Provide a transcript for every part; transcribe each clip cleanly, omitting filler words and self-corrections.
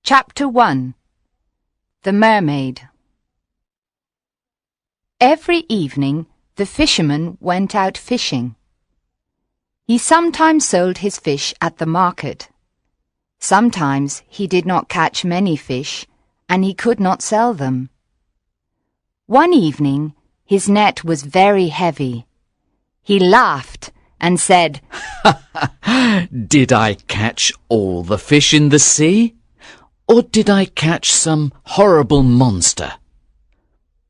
Chapter 1. The Mermaid. Every evening the fisherman went out fishing. He sometimes sold his fish at the market. Sometimes he did not catch many fish, and he could not sell them. One evening his net was very heavy. He laughed and said, "Did I catch all the fish in the sea? Or did I catch some horrible monster?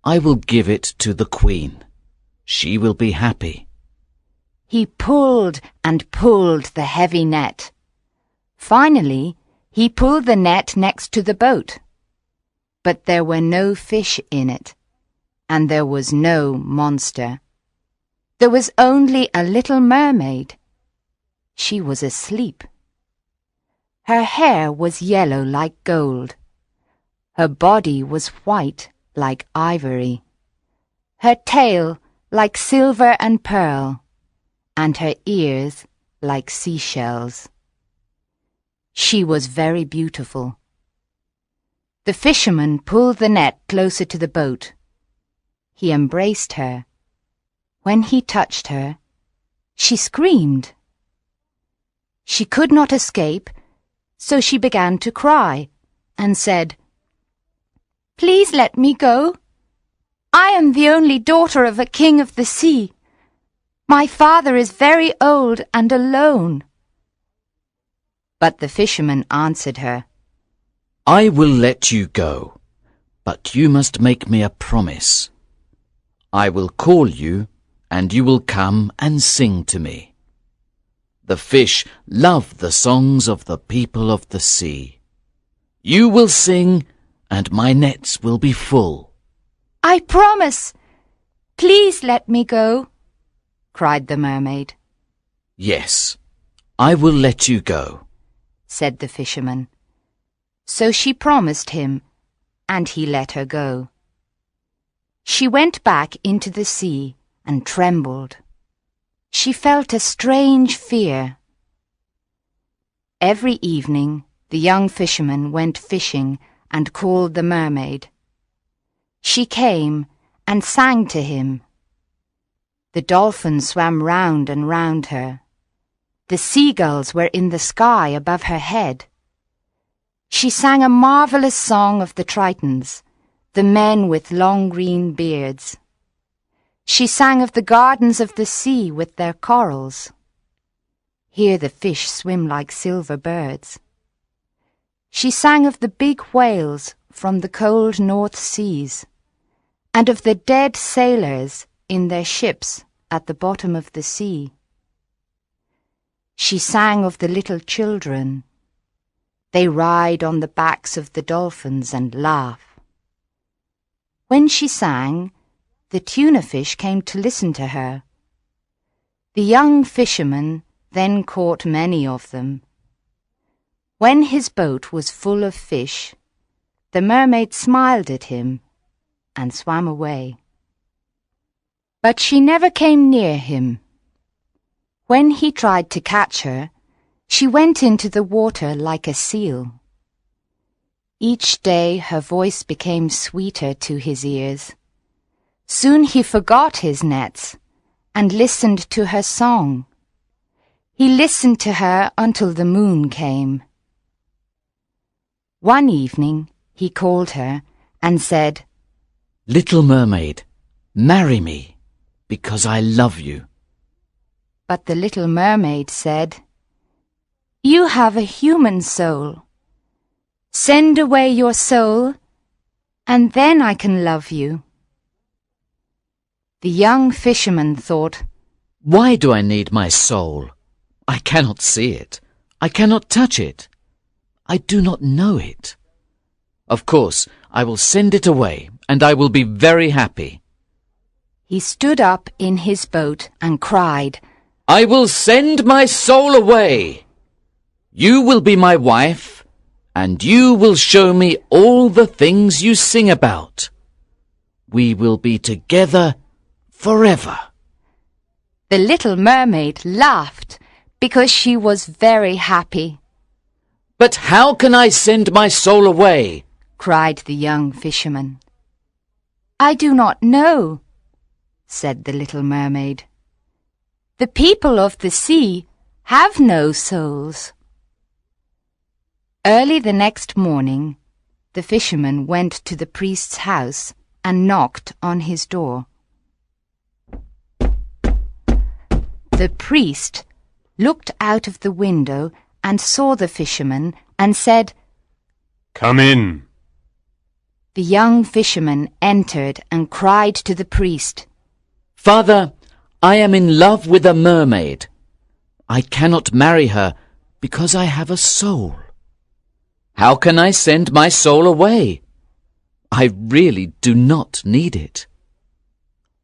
I will give it to the queen. She will be happy." He pulled and pulled the heavy net. Finally, he pulled the net next to the boat. But there were no fish in it, and there was no monster. There was only a little mermaid. She was asleep. Her hair was yellow like gold. Her body was white like ivory. Her tail like silver and pearl, and her ears like seashells. She was very beautiful. The fisherman pulled the net closer to the boat. He embraced her. When he touched her, she screamed. She could not escape, so she began to cry and said, "Please let me go. I am the only daughter of a king of the sea. My father is very old and alone." But the fisherman answered her, "I will let you go, but you must make me a promise. I will call you, and you will come and sing to me. The fish love the songs of the people of the sea. You will sing, and my nets will be full." "I promise. Please let me go," cried the mermaid. "Yes, I will let you go," said the fisherman. So she promised him, and he let her go. She went back into the sea and trembled. She felt a strange fear. Every evening the young fisherman went fishing and called the mermaid. She came and sang to him. The dolphins swam round and round her. The seagulls were in the sky above her head. She sang a marvelous song of the Tritons, the men with long green beards. She sang of the gardens of the sea with their corals. Here the fish swim like silver birds. She sang of the big whales from the cold North Seas, and of the dead sailors in their ships at the bottom of the sea. She sang of the little children. They ride on the backs of the dolphins and laugh. When she sang, the tuna fish came to listen to her. The young fisherman then caught many of them. When his boat was full of fish, the mermaid smiled at him and swam away. But she never came near him. When he tried to catch her, she went into the water like a seal. Each day her voice became sweeter to his ears. Soon he forgot his nets and listened to her song. He listened to her until the moon came. One evening he called her and said, "Little mermaid, marry me, because I love you." But the little mermaid said, "You have a human soul. Send away your soul, and then I can love you." The young fisherman thought, "Why do I need my soul? I cannot see it. I cannot touch it. I do not know it. Of course, I will send it away, and I will be very happy." He stood up in his boat and cried, "I will send my soul away. You will be my wife, and you will show me all the things you sing about. We will be together forever." The little mermaid laughed because she was very happy. But how can I send my soul away? cried the young fisherman. I do not know, said the little mermaid. The people of the sea have no souls. Early the next morning, the fisherman went to the priest's house and knocked on his door. The priest looked out of the window and saw the fisherman and said, "Come in." The young fisherman entered and cried to the priest, Father, I am in love with a mermaid. I cannot marry her because I have a soul. How can I send my soul away? I really do not need it.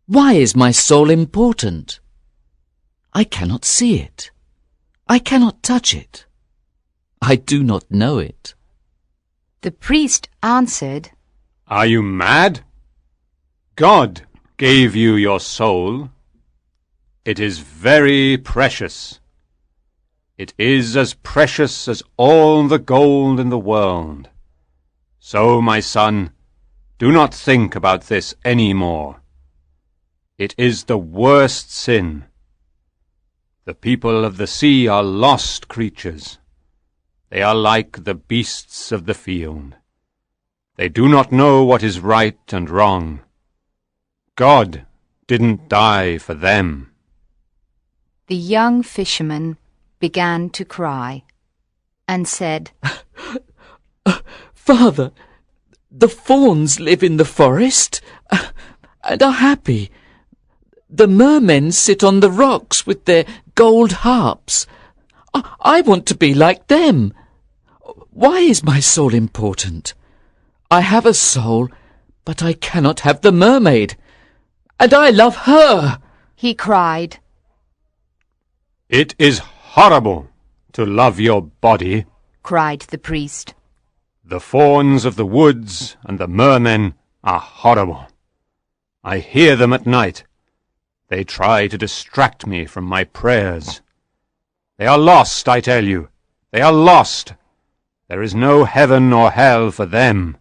Why is my soul important? I cannot see it. I cannot touch it. I do not know it. The priest answered, Are you mad? God gave you your soul. It is very precious. It is as precious as all the gold in the world. So, my son, do not think about this any more. It is the worst sin. The people of the sea are lost creatures. They are like the beasts of the field. They do not know what is right and wrong. God didn't die for them. The young fisherman began to cry and said, Father, the fawns live in the forest and are happy. The mermen sit on the rocks with their gold harps. I want to be like them. Why is my soul important? I have a soul, but I cannot have the mermaid. And I love her, he cried. It is horrible to love your body, cried the priest. The fawns of the woods and the mermen are horrible. I hear them at night. They try to distract me from my prayers. They are lost, I tell you. They are lost. There is no heaven or hell for them.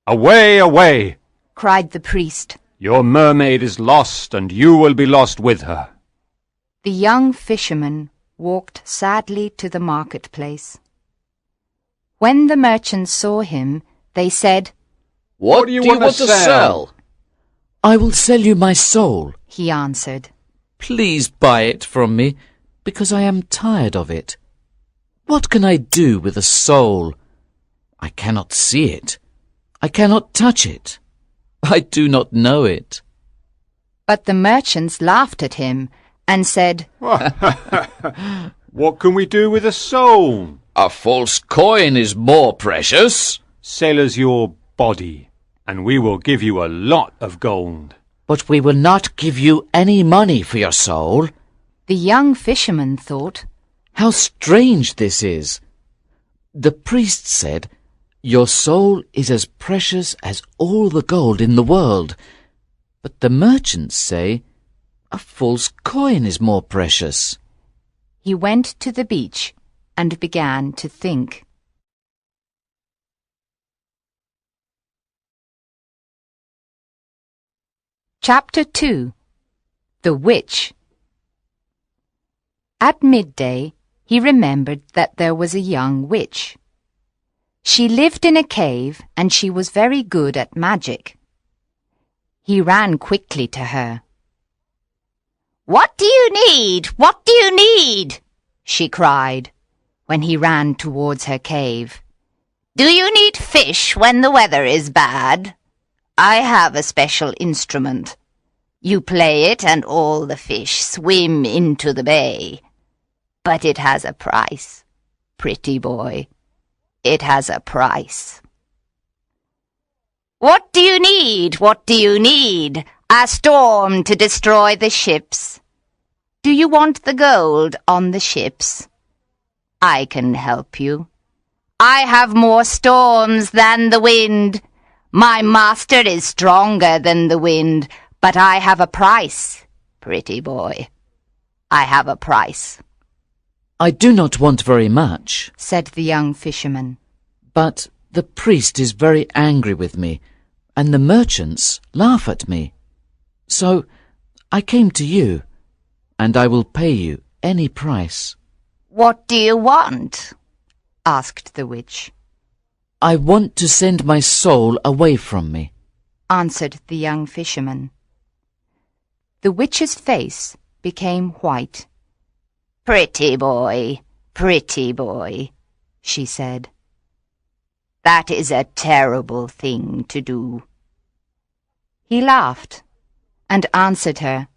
Away, away! cried the priest. Your mermaid is lost, and you will be lost with her. The young fisherman walked sadly to the marketplace. When the merchants saw him, they said, What do you want to sell? I will sell you my soul, he answered. Please buy it from me, because I am tired of it. What can I do with a soul? I cannot see it. I cannot touch it. I do not know it. But the merchants laughed at him and said, What can we do with a soul? A false coin is more precious. Sell us your body, and we will give you a lot of gold. But we will not give you any money for your soul. The young fisherman thought, How strange this is. The priest said, Your soul is as precious as all the gold in the world. But the merchants say, A false coin is more precious. He went to the beach and began to think. Chapter 2. The Witch. At midday, he remembered that there was a young witch. She lived in a cave, and she was very good at magic. He ran quickly to her. "What do you need? What do you need?" she cried, when he ran towards her cave. "Do you need fish when the weather is bad? I have a special instrument. You play it and all the fish swim into the bay. But it has a price, pretty boy. It has a price." "What do you need? What do you need? A storm to destroy the ships. Do you want the gold on the ships? I can help you. I have more storms than the wind. My master is stronger than the wind, but I have a price, pretty boy. I have a price." I do not want very much, said the young fisherman. but the priest is very angry with me, and the merchants laugh at me. So I came to you, and I will pay you any price. What do you want? Asked the witch. I want to send my soul away from me, answered the young fisherman. The witch's face became white. Pretty boy, she said. That is a terrible thing to do. He laughed and answered her,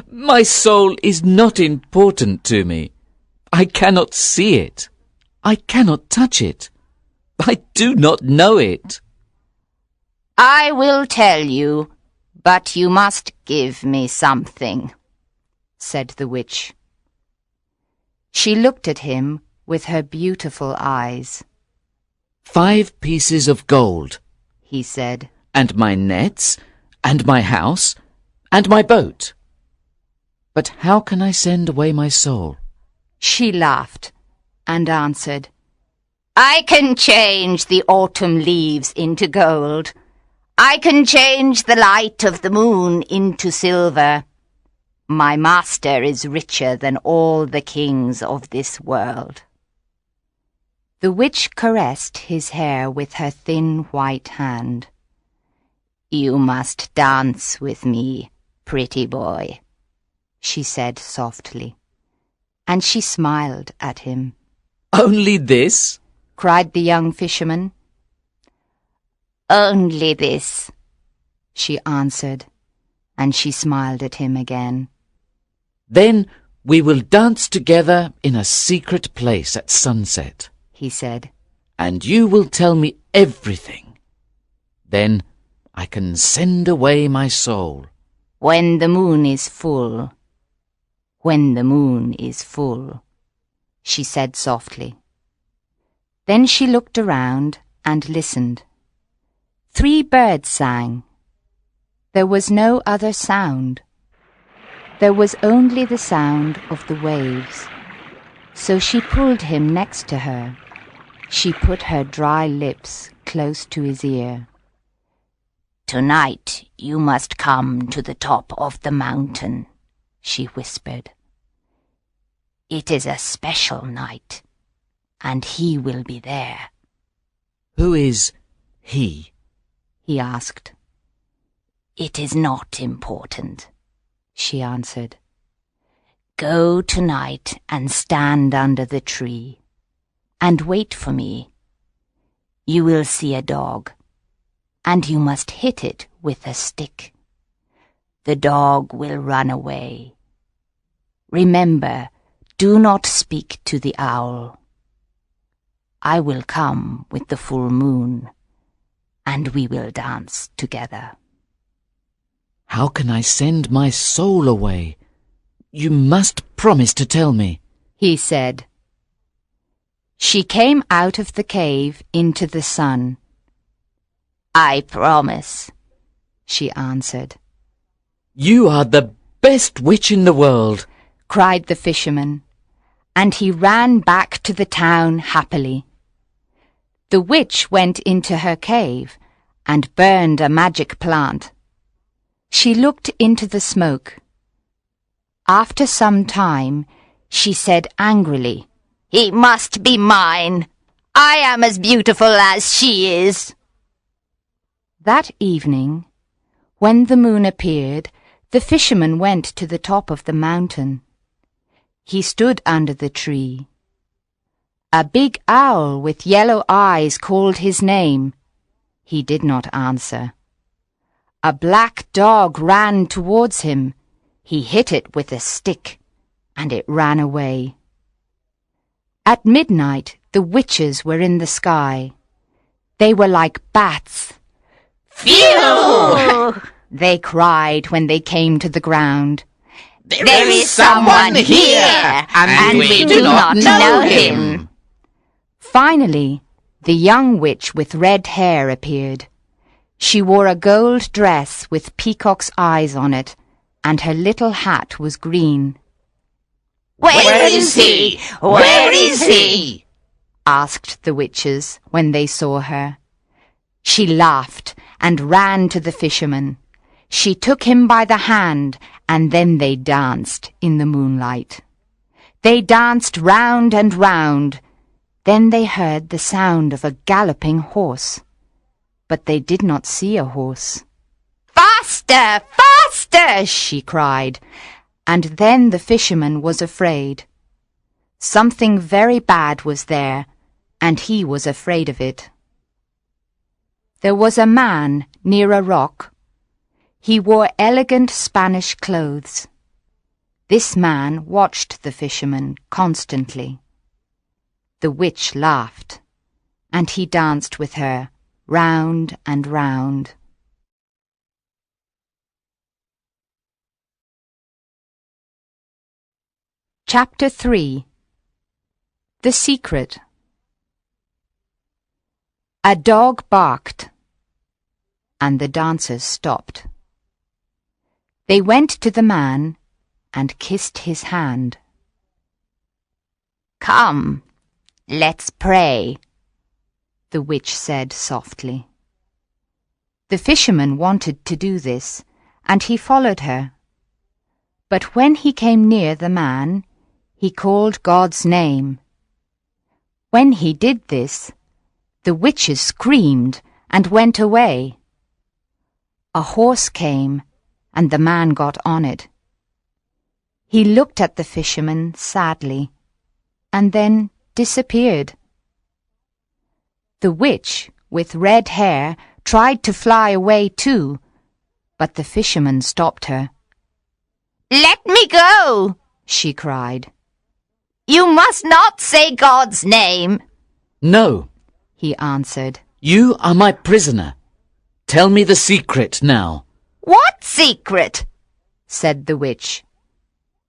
My soul is not important to me. I cannot see it. I cannot touch it. I do not know it. I will tell you, but you must give me something, said the witch. She looked at him with her beautiful eyes. 5 pieces of gold, he said, and my nets, and my house, and my boat. But how can I send away my soul? She laughed and answered, I can change the autumn leaves into gold. I can change the light of the moon into silver. My master is richer than all the kings of this world. The witch caressed his hair with her thin white hand. You must dance with me, pretty boy, she said softly, and she smiled at him. Only this? Cried the young fisherman. Only this, she answered, and she smiled at him again. Then we will dance together in a secret place at sunset, he said. And you will tell me everything. Then I can send away my soul. When the moon is full, when the moon is full, she said softly. Then she looked around and listened. 3 birds sang. There was no other sound. There was only the sound of the waves. So she pulled him next to her. She put her dry lips close to his ear. Tonight you must come to the top of the mountain, she whispered. It is a special night, and he will be there. Who is he? He asked. It is not important, she answered. Go tonight and stand under the tree, and wait for me. You will see a dog, and you must hit it with a stick. The dog will run away. Remember, do not speak to the owl. I will come with the full moon, and we will dance together. How can I send my soul away? You must promise to tell me, he said. She came out of the cave into the sun. I promise, she answered. You are the best witch in the world, cried the fisherman, and he ran back to the town happily. The witch went into her cave and burned a magic plant. She looked into the smoke. After some time, she said angrily, He must be mine. I am as beautiful as she is. That evening, when the moon appeared, the fisherman went to the top of the mountain. He stood under the tree. A big owl with yellow eyes called his name. He did not answer. A black dog ran towards him. He hit it with a stick, and it ran away. At midnight, the witches were in the sky. They were like bats. Phew! They cried when they came to the ground. There is someone here, and we do not know him. Finally, the young witch with red hair appeared. She wore a gold dress with peacock's eyes on it, and her little hat was green. Where is he? Where is he? Asked the witches when they saw her. She laughed and ran to the fisherman. She took him by the hand, and then they danced in the moonlight. They danced round and round. Then they heard the sound of a galloping horse. But they did not see a horse. "Faster! Faster!" she cried. And then the fisherman was afraid. Something very bad was there, and he was afraid of it. There was a man near a rock. He wore elegant Spanish clothes. This man watched the fisherman constantly. The witch laughed, and he danced with her round and round. Chapter 3. The Secret. A dog barked, and the dancers stopped. They went to the man and kissed his hand. "Come, let's pray," the witch said softly. The fisherman wanted to do this, and he followed her. But when he came near the man, he called God's name. When he did this, the witches screamed and went away. A horse came, and the man got on it. He looked at the fisherman sadly, and then disappeared. The witch, with red hair, tried to fly away too, but the fisherman stopped her. "Let me go!" she cried. "You must not say God's name." No, he answered. you are my prisoner. Tell me the secret now. "What secret?" said the witch.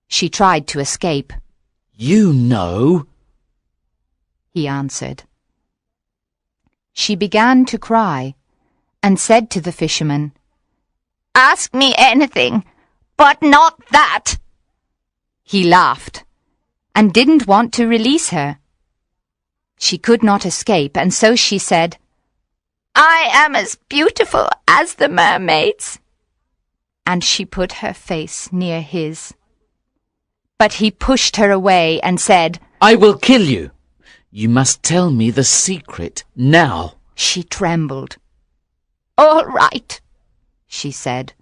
She tried to escape. You know, he answered. She began to cry and said to the fisherman, "Ask me anything, but not that." He laughed and didn't want to release her. She could not escape, and so she said, "I am as beautiful as the mermaids." And she put her face near his. But he pushed her away and said, I will kill you. You must tell me the secret now. She trembled. "All right," she said.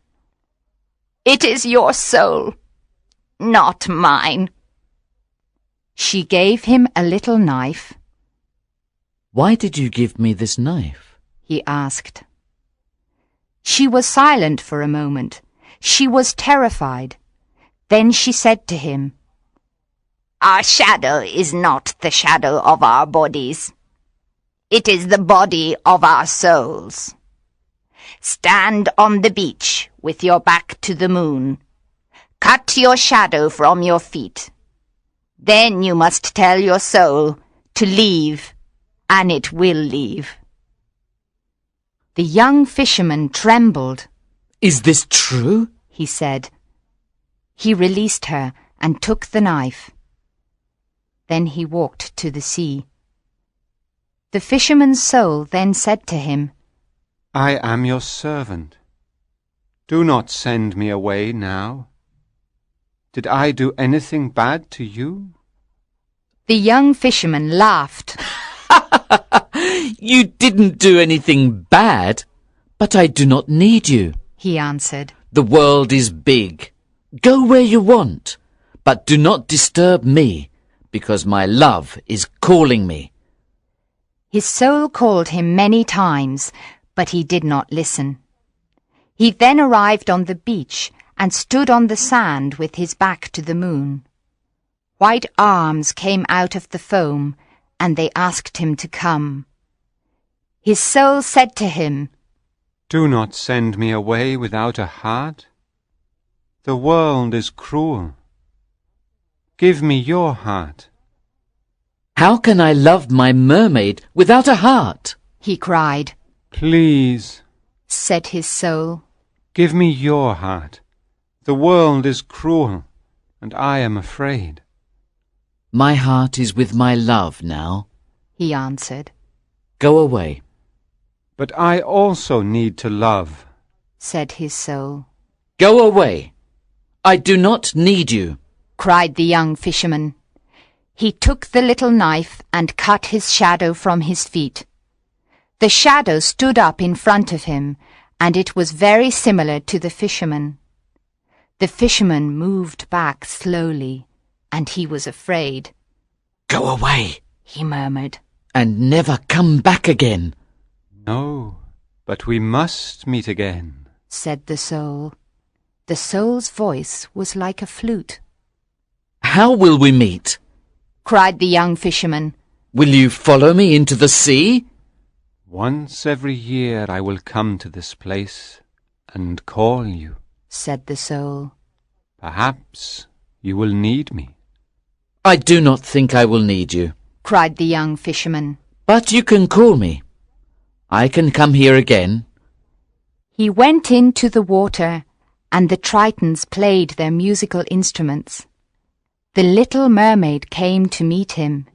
"It is your soul, not mine." She gave him a little knife. Why did you give me this knife? He asked. She was silent for a moment. She was terrified. Then she said to him, "Our shadow is not the shadow of our bodies. It is the body of our souls. Stand on the beach with your back to the moon. Cut your shadow from your feet. Then you must tell your soul to leave, and it will leave." The young fisherman trembled. Is this true? He said. He released her and took the knife. Then he walked to the sea. The fisherman's soul then said to him, I am your servant. Do not send me away now. Did I do anything bad to you? The young fisherman laughed. You didn't do anything bad, but I do not need you. He answered. The world is big. Go where you want, but do not disturb me, because my love is calling me. His soul called him many times, but he did not listen. He then arrived on the beach and stood on the sand with his back to the moon. White arms came out of the foam, and they asked him to come. His soul said to him, Do not send me away without a heart. The world is cruel. Give me your heart. How can I love my mermaid without a heart? He cried. Please, said his soul. Give me your heart. The world is cruel, and I am afraid. My heart is with my love now. he answered. Go away. But I also need to love, said his soul. Go away. I do not need you, cried the young fisherman. He took the little knife and cut his shadow from his feet. The shadow stood up in front of him, and it was very similar to the fisherman. The fisherman moved back slowly, and he was afraid. Go away, he murmured, and never come back again. No, but we must meet again, said the soul. The soul's voice was like a flute. How will we meet? cried the young fisherman. Will you follow me into the sea? Once every year I will come to this place and call you, said the soul. Perhaps you will need me. I do not think I will need you, cried the young fisherman. But you can call me. I can come here again. He went into the water, and the tritons played their musical instruments. The little mermaid came to meet him.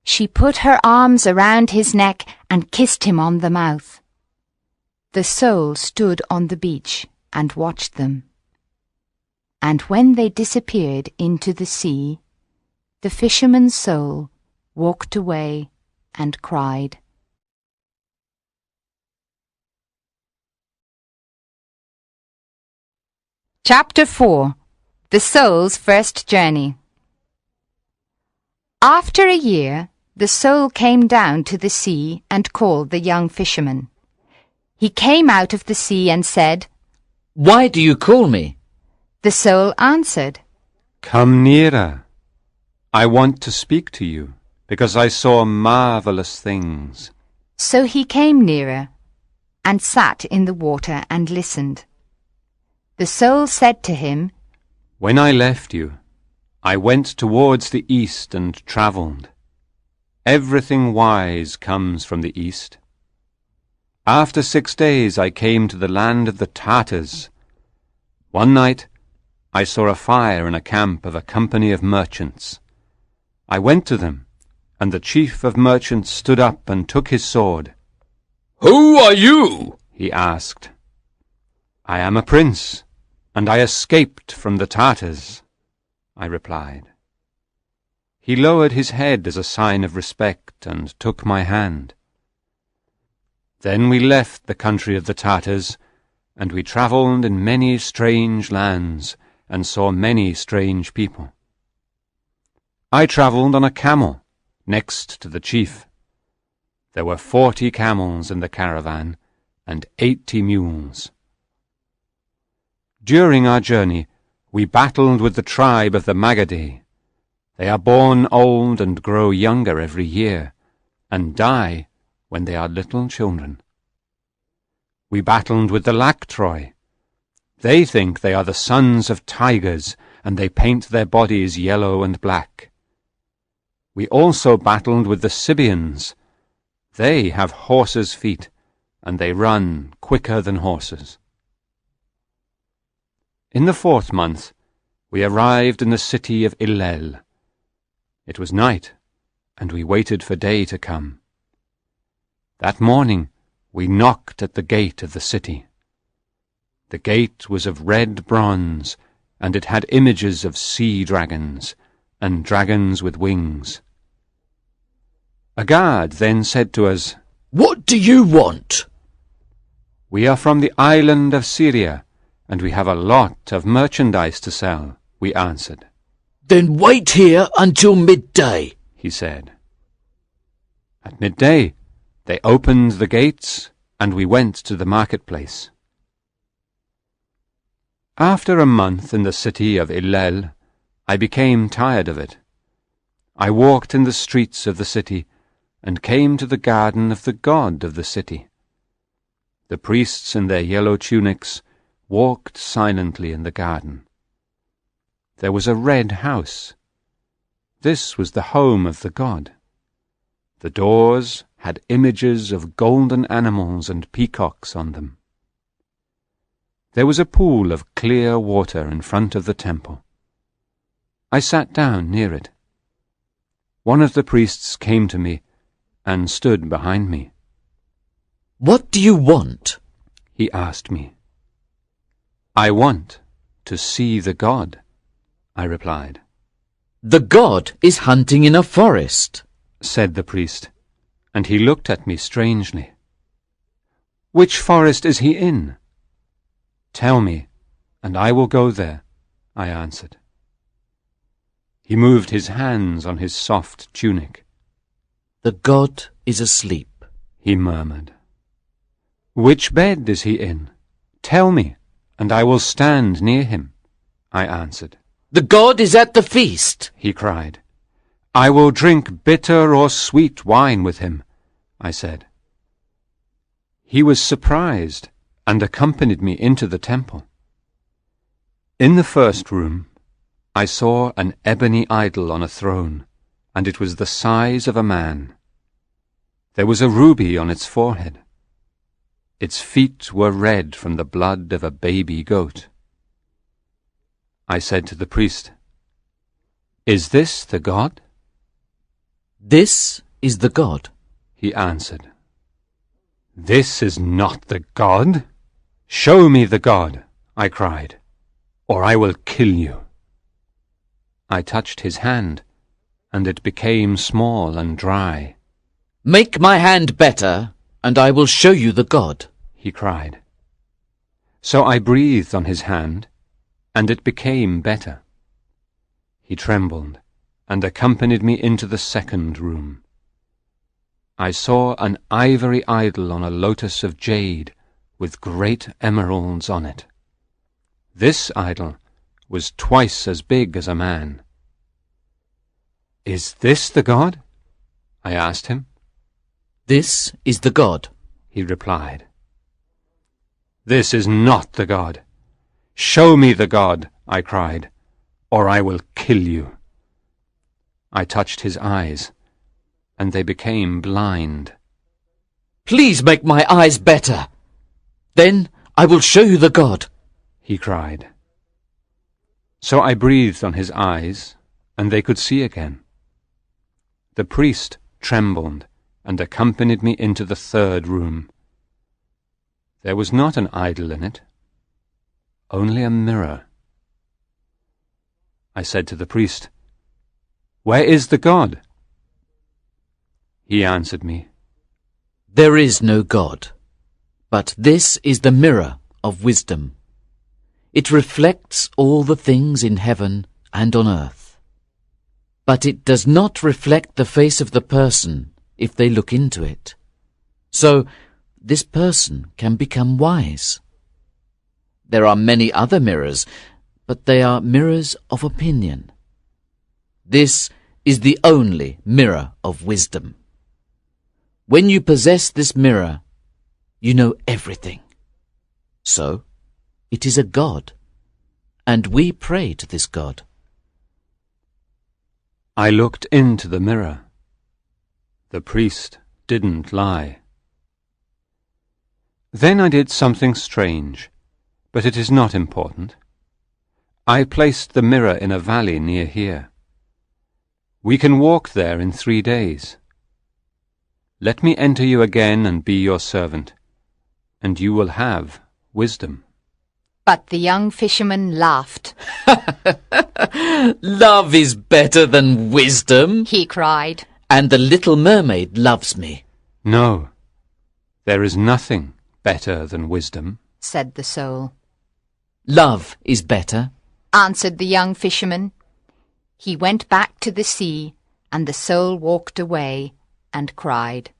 She put her arms around his neck and kissed him on the mouth. The soul stood on the beach and watched them. And when they disappeared into the sea, the fisherman's soul walked away and cried. Chapter 4. The Soul's First Journey. After a year, the soul came down to the sea and called the young fisherman. He came out of the sea and said, Why do you call me? The soul answered, Come nearer. I want to speak to you, because I saw marvelous things. So he came nearer and sat in the water and listened. The soul said to him, When I left you, I went towards the east and travelled. Everything wise comes from the east. After 6 days I came to the land of the Tartars. One night I saw a fire in a camp of a company of merchants. I went to them, and the chief of merchants stood up and took his sword. Who are you? He asked. I am a prince, and I escaped from the Tartars, I replied. He lowered his head as a sign of respect and took my hand. Then we left the country of the Tartars, and we travelled in many strange lands and saw many strange people. I travelled on a camel next to the chief. There were 40 camels in the caravan and 80 mules. During our journey, we battled with the tribe of the Magadhi. They are born old and grow younger every year, and die when they are little children. We battled with the Lactroi. They think they are the sons of tigers, and they paint their bodies yellow and black. We also battled with the Sibians. They have horses' feet, and they run quicker than horses. In the 4th month, we arrived in the city of Illel. It was night, and we waited for day to come. That morning, we knocked at the gate of the city. The gate was of red bronze, and it had images of sea dragons, and dragons with wings. A guard then said to us, What do you want? We are from the island of Syria, and we have a lot of merchandise to sell, we answered. Then wait here until midday, he said. At midday, they opened the gates, and we went to the marketplace. After a month in the city of Illel, I became tired of it. I walked in the streets of the city, and came to the garden of the god of the city. The priests in their yellow tunics walked silently in the garden. There was a red house. This was the home of the god. The doors had images of golden animals and peacocks on them. There was a pool of clear water in front of the temple. I sat down near it. one of the priests came to me and stood behind me. "What do you want?" He asked me. "I want to see the God," I replied. "The God is hunting in a forest," said the priest, and he looked at me strangely. "Which forest is he in?" "Tell me, and I will go there," I answered. He moved his hands on his soft tunic. "The God is asleep," he murmured. "Which bed is he in? Tell me, and I will stand near him," I answered. "The God is at the feast," he cried. "I will drink bitter or sweet wine with him," I said. He was surprised and accompanied me into the temple. In the first room, I saw an ebony idol on a throne, and it was the size of a man. There was a ruby on its forehead. Its feet were red from the blood of a baby goat. I said to the priest, "Is this the God?" "This is the God," he answered. "This is not the God. Show me the God," I cried, "or I will kill you." I touched his hand, and it became small and dry. "Make my hand better, and I will show you the God," he cried. So I breathed on his hand, and it became better. He trembled and accompanied me into the second room. I saw an ivory idol on a lotus of jade with great emeralds on it. This idol was twice as big as a man. "Is this the God?" I asked him. "This is the God," he replied. "This is not the God. Show me the God," I cried, "or I will kill you." I touched his eyes, and they became blind. "Please make my eyes better. Then I will show you the God," he cried. So I breathed on his eyes, and they could see again. The priest trembled and accompanied me into the third room. There was not an idol in it, only a mirror. I said to the priest, "Where is the God?" He answered me, "There is no God, but this is the mirror of wisdom. It reflects all the things in heaven and on earth. But it does not reflect the face of the person if they look into it. So this person can become wise. There are many other mirrors, but they are mirrors of opinion. This is the only mirror of wisdom. When you possess this mirror, you know everything. So it is a God, and we pray to this God." I looked into the mirror. The priest didn't lie. Then I did something strange, but it is not important. I placed the mirror in a valley near here. We can walk there in 3 days. Let me enter you again and be your servant, and you will have wisdom. But the young fisherman laughed. "Love is better than wisdom," he cried. "and the little mermaid loves me." "No, there is nothing better than wisdom," said the soul. "Love is better," answered the young fisherman. He went back to the sea, and the soul walked away and cried.